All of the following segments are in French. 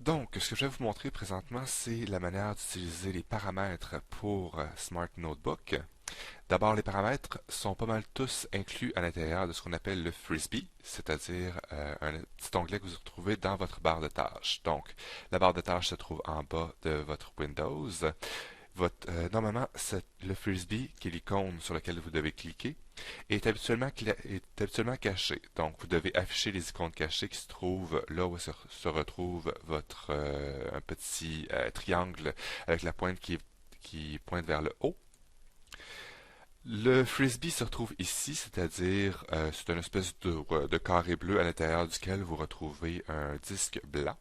Donc, ce que je vais vous montrer présentement, c'est la manière d'utiliser les paramètres pour Smart Notebook. D'abord, les paramètres sont pas mal tous inclus à l'intérieur de ce qu'on appelle le Frisbee, c'est-à-dire un petit onglet que vous retrouvez dans votre barre de tâches. Donc, la barre de tâches se trouve en bas de votre Windows. Normalement, le Frisbee, qui est l'icône sur laquelle vous devez cliquer, est habituellement caché. Donc, vous devez afficher les icônes cachées qui se trouvent là où se retrouve votre un petit triangle avec la pointe qui pointe vers le haut. Le frisbee se retrouve ici, c'est-à-dire c'est une espèce de carré bleu à l'intérieur duquel vous retrouvez un disque blanc.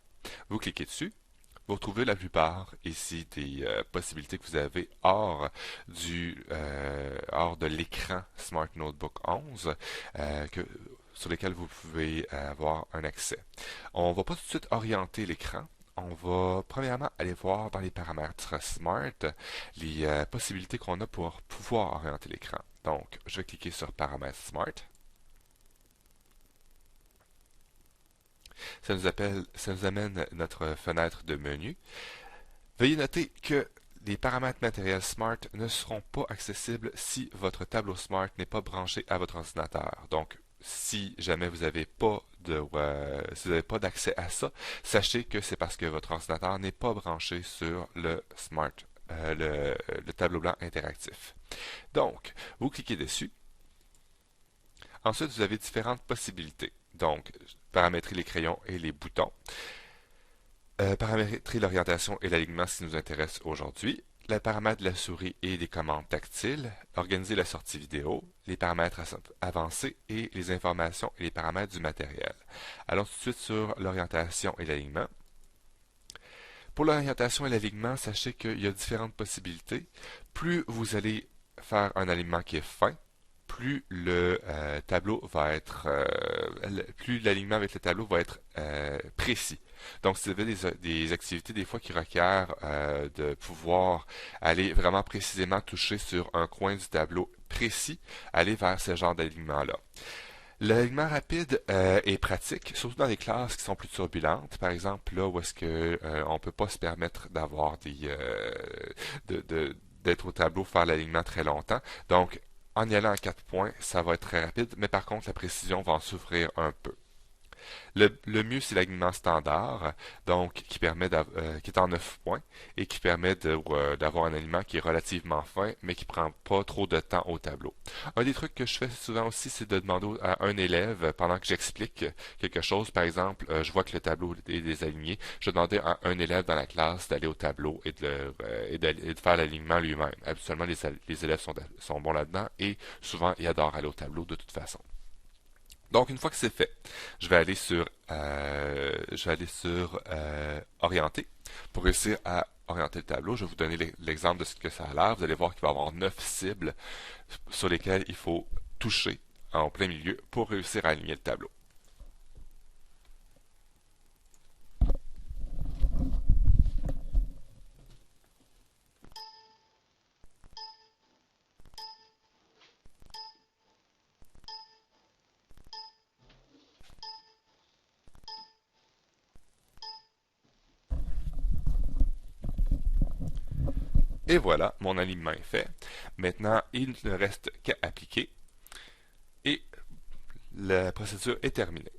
Vous cliquez dessus. Vous retrouvez la plupart ici des possibilités que vous avez hors de l'écran Smart Notebook 11 sur lesquelles vous pouvez avoir un accès. On ne va pas tout de suite orienter l'écran. On va premièrement aller voir dans les paramètres Smart les possibilités qu'on a pour pouvoir orienter l'écran. Donc, je vais cliquer sur Paramètres Smart. Ça nous amène notre fenêtre de menu. Veuillez noter que les paramètres matériels Smart ne seront pas accessibles si votre tableau Smart n'est pas branché à votre ordinateur. Donc, si jamais vous n'avez pas d'accès à ça, sachez que c'est parce que votre ordinateur n'est pas branché sur le Smart, le tableau blanc interactif. Donc, vous cliquez dessus. Ensuite, vous avez différentes possibilités. Donc, paramétrer les crayons et les boutons. Paramétrer l'orientation et l'alignement, ce qui nous intéresse aujourd'hui. Les paramètres de la souris et des commandes tactiles. Organiser la sortie vidéo. Les paramètres avancés et les informations et les paramètres du matériel. Allons tout de suite sur l'orientation et l'alignement. Pour l'orientation et l'alignement, sachez qu'il y a différentes possibilités. Plus vous allez faire un alignement qui est fin, plus le tableau va être plus l'alignement avec le tableau va être précis. Donc, si vous avez des activités des fois qui requièrent de pouvoir aller vraiment précisément toucher sur un coin du tableau précis, allez vers ce genre d'alignement-là. L'alignement rapide est pratique, surtout dans les classes qui sont plus turbulentes, par exemple là où est-ce que on peut pas se permettre d'avoir d'être au tableau faire l'alignement très longtemps. Donc en y allant à 4 points, ça va être très rapide, mais par contre, la précision va en souffrir un peu. Le mieux, c'est l'alignement standard, donc qui est en 9 points et qui permet d'avoir un alignement qui est relativement fin, mais qui prend pas trop de temps au tableau. Un des trucs que je fais souvent aussi, c'est de demander à un élève, pendant que j'explique quelque chose, par exemple, je vois que le tableau est désaligné, je vais demander à un élève dans la classe d'aller au tableau et de faire l'alignement lui-même. Habituellement, les élèves sont bons là-dedans et souvent, ils adorent aller au tableau de toute façon. Donc, une fois que c'est fait, je vais aller sur orienter pour réussir à orienter le tableau. Je vais vous donner l'exemple de ce que ça a l'air. Vous allez voir qu'il va y avoir 9 cibles sur lesquelles il faut toucher en plein milieu pour réussir à aligner le tableau. Et voilà, mon alignement est fait. Maintenant, il ne reste qu'à appliquer et la procédure est terminée.